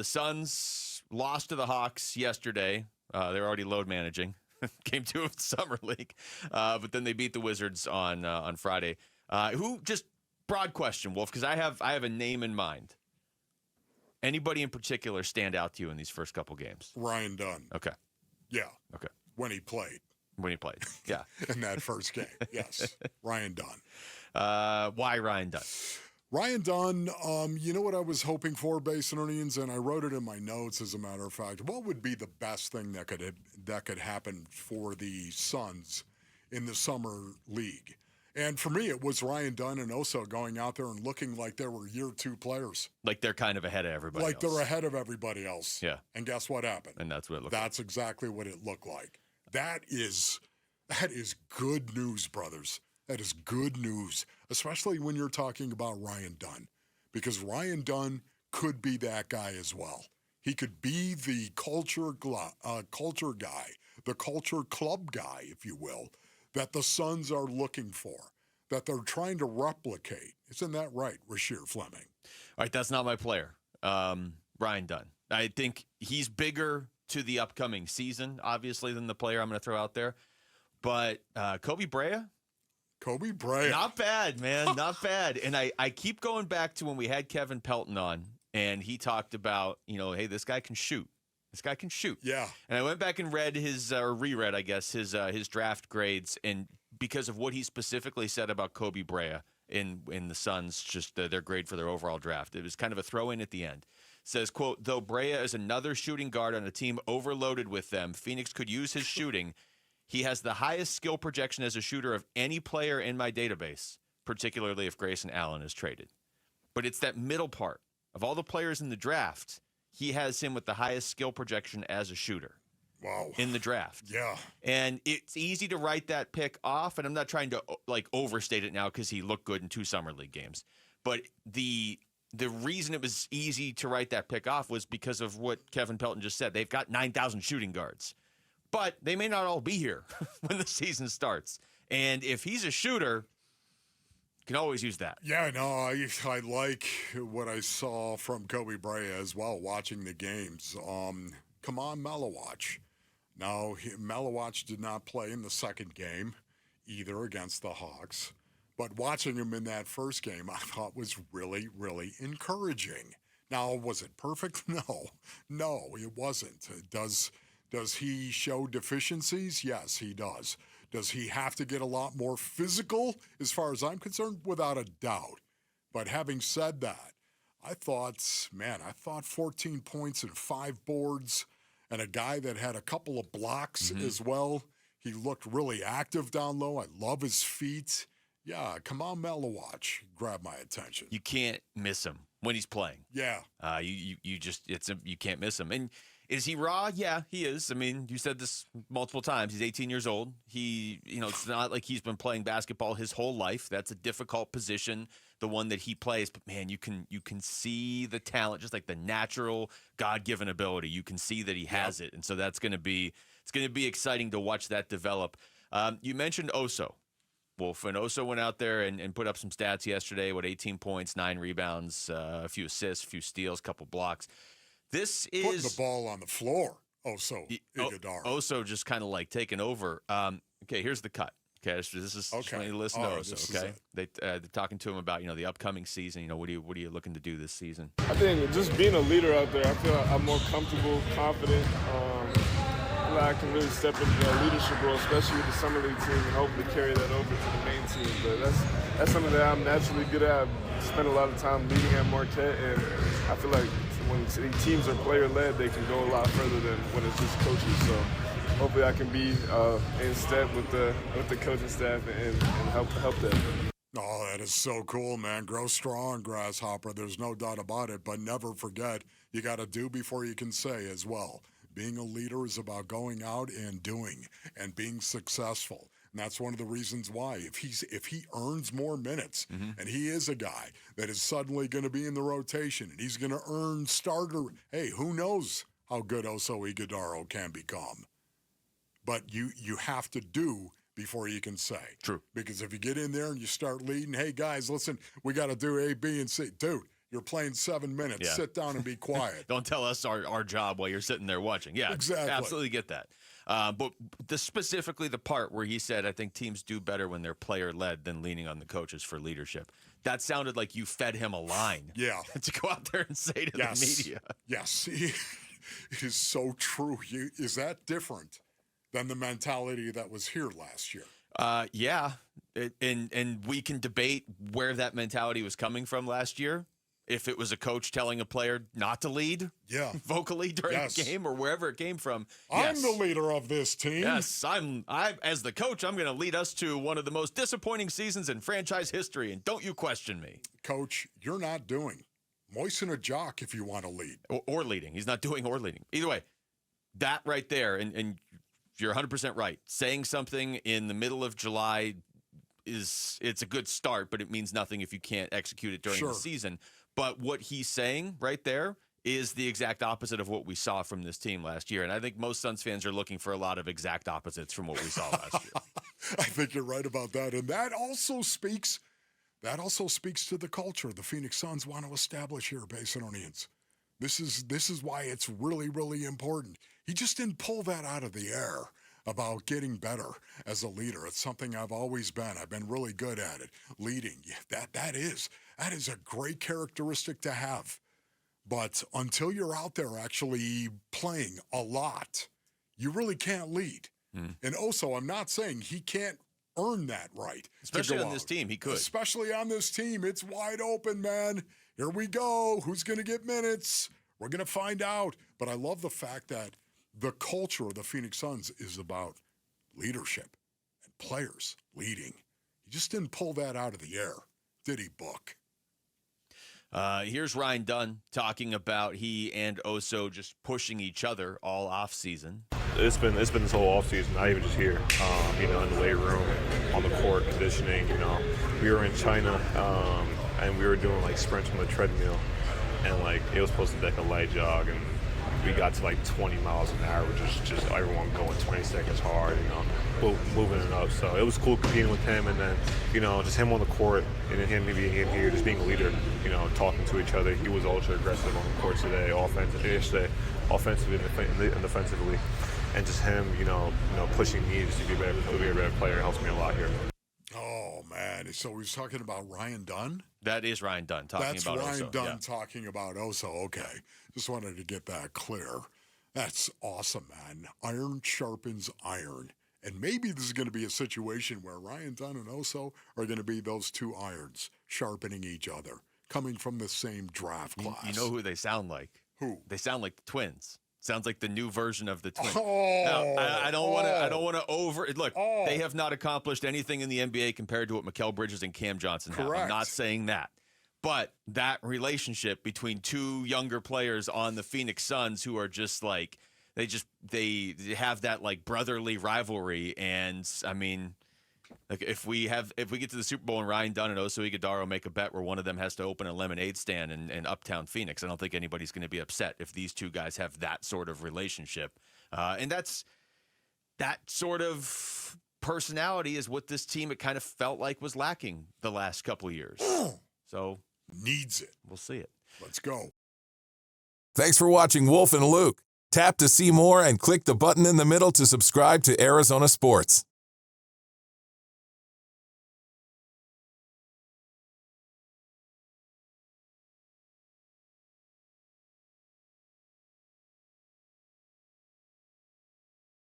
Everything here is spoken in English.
The Suns lost to the Hawks yesterday. They're already load managing. Game 2 of the Summer League. But then they beat the Wizards on Friday. Who, just broad question, Wolf, because I have a name in mind. Anybody in particular stand out to you in these first couple games? Ryan Dunn. Okay. Yeah. Okay. When he played. Yeah. In that first game. Yes. Ryan Dunn. Why Ryan Dunn? Ryan Dunn, you know what I was hoping for, Basinonians, and I wrote it in my notes, as a matter of fact. What would be the best thing that could happen for the Suns in the Summer League? And for me, it was Ryan Dunn and Oso going out there and looking like they were year 2 players. Like they're kind of ahead of everybody else. Like they're ahead of everybody else. Yeah. And guess what happened? And that's what it looked That's exactly what it looked like. That is good news, brothers. That is good news, especially when you're talking about Ryan Dunn, because Ryan Dunn could be that guy as well. He could be the culture guy, the culture club guy, if you will, that the Suns are looking for, that they're trying to replicate. Isn't that right, Rasheer Fleming? All right, that's not my player, Ryan Dunn. I think he's bigger to the upcoming season, obviously, than the player I'm going to throw out there. But Kobe Bryant? Kobe Bryant. Not bad, man. Not bad. And I keep going back to when we had Kevin Pelton on, and he talked about, hey, this guy can shoot. This guy can shoot. Yeah. And I went back and read or reread, I guess, his draft grades, and because of what he specifically said about Kobe Bryant in the Suns, just their grade for their overall draft. It was kind of a throw-in at the end. Says, quote, though Bryant is another shooting guard on a team overloaded with them, Phoenix could use his shooting. He has the highest skill projection as a shooter of any player in my database, particularly if Grayson Allen is traded. But it's that middle part. Of all the players in the draft, he has him with the highest skill projection as a shooter. Wow. In the draft. Yeah. And it's easy to write that pick off, and I'm not trying to overstate it now because he looked good in 2 Summer League games. But the reason it was easy to write that pick off was because of what Kevin Pelton just said. They've got 9,000 shooting guards. But they may not all be here when the season starts. And if he's a shooter, you can always use that. Yeah, no, I like what I saw from Kobe Bryant as well, watching the games. Kamal Malawatch. Now, Malawatch did not play in the second game, either against the Hawks. But watching him in that first game, I thought was really, really encouraging. Now, was it perfect? No, it wasn't. Does he show deficiencies? Yes, he does. Does he have to get a lot more physical, as far as I'm concerned? Without a doubt. But having said that, I thought 14 points and 5 boards, and a guy that had a couple of blocks as well. He looked really active down low. I love his feet. Yeah, Kamal Malawatch grabbed my attention. You can't miss him when he's playing. Yeah. You can't miss him. And is he raw? Yeah, he is. I mean, you said this multiple times. He's 18 years old. It's not like he's been playing basketball his whole life. That's a difficult position, the one that he plays. But man, you can see the talent, just like the natural God-given ability. You can see that he has it, and so it's going to be exciting to watch that develop. You mentioned Oso, Wolf, and Oso went out there and put up some stats yesterday. 18 points, 9 rebounds, a few assists, a few steals, a couple blocks. This is putting the ball on the floor. Oso Ighodaro. Oso just kind of like taking over. Okay, here's the cut. Okay, this is okay. Listen to Oso. Okay, they're talking to him about the upcoming season. What are you looking to do this season? I think just being a leader out there, I feel like I'm more comfortable, confident. I can really step into that leadership role, especially with the summer league team, and hopefully carry that over to the main team. But that's something that I'm naturally good at. I've spent a lot of time leading at Marquette, and I feel like when teams are player-led, they can go a lot further than when it's just coaches. So hopefully I can be in step with the coaching staff and help them. Oh, that is so cool, man. Grow strong, Grasshopper. There's no doubt about it. But never forget, you got to do before you can say as well. Being a leader is about going out and doing and being successful. And that's one of the reasons why. If he earns more minutes, and he is a guy that is suddenly going to be in the rotation, and he's going to earn starter, hey, who knows how good Oso Ighodaro can become. But you have to do before you can say. True. Because if you get in there and you start leading, hey, guys, listen, we got to do A, B, and C. Dude, You're playing 7 minutes. Yeah. Sit down and be quiet. Don't tell us our job while you're sitting there watching. Yeah, Exactly. Absolutely get that. But specifically the part where he said, I think teams do better when they're player-led than leaning on the coaches for leadership. That sounded like you fed him a line Yeah. to go out there and say to the media. Yes. It is so true. Is that different than the mentality that was here last year? Yeah. And we can debate where that mentality was coming from last year. If it was a coach telling a player not to lead vocally during the game or wherever it came from. I'm the leader of this team. Yes, I as the coach, I'm going to lead us to one of the most disappointing seasons in franchise history, and don't you question me. Coach, you're not doing. Moisten a jock if you want to lead. Or leading. He's not doing or leading. Either way, that right there, and you're 100% right. Saying something in the middle of July it's a good start, but it means nothing if you can't execute it during the season. But what he's saying right there is the exact opposite of what we saw from this team last year. And I think most Suns fans are looking for a lot of exact opposites from what we saw last year. I think you're right about that. And that also speaks to the culture the Phoenix Suns want to establish here, Basinonians. This is why it's really, really important. He just didn't pull that out of the air about getting better as a leader. It's something I've always been. I've been really good at it. Leading. That is a great characteristic to have. But until you're out there actually playing a lot, you really can't lead. And Oso, I'm not saying he can't earn that right. Especially on this team, he could. Especially on this team. It's wide open, man. Here we go. Who's going to get minutes? We're going to find out. But I love the fact that the culture of the Phoenix Suns is about leadership and players leading. He just didn't pull that out of the air, did he, Book? Here's Ryan Dunn talking about he and Oso just pushing each other all off season. It's been this whole off season, not even just here. In the weight room, on the court, conditioning. We were in China, and we were doing like sprints on the treadmill, and like it was supposed to be like a light jog, and we got to like 20 miles an hour, just everyone going 20 seconds hard, moving it up. So it was cool competing with him, and then, just him on the court, and then him being here, just being a leader, talking to each other. He was ultra aggressive on the court today, offensively and defensively, and just him, pushing me just to be a better player helps me a lot here. Oh, man. So he's talking about Ryan Dunn? That is Ryan Dunn talking about Oso. That's Ryan Dunn talking about Oso. Okay. Just wanted to get that clear. That's awesome, man. Iron sharpens iron. And maybe this is going to be a situation where Ryan Dunn and Oso are going to be those two irons sharpening each other, coming from the same draft class. You know who they sound like? Who? They sound like the Twins. Sounds like the new version of the Twins. Oh, now, I don't want to look. They have not accomplished anything in the NBA compared to what Mikal Bridges and Cam Johnson have. I'm not saying that, but that relationship between two younger players on the Phoenix Suns who are just like they have that like brotherly rivalry, and I mean, like if we get to the Super Bowl and Ryan Dunn and Oso Ighodaro make a bet where one of them has to open a lemonade stand in Uptown Phoenix, I don't think anybody's going to be upset if these two guys have that sort of relationship. And that sort of personality is what this team, it kind of felt like, was lacking the last couple of years. So needs it. We'll see it. Let's go. Thanks for watching Wolf and Luke. Tap to see more and click the button in the middle to subscribe to Arizona Sports.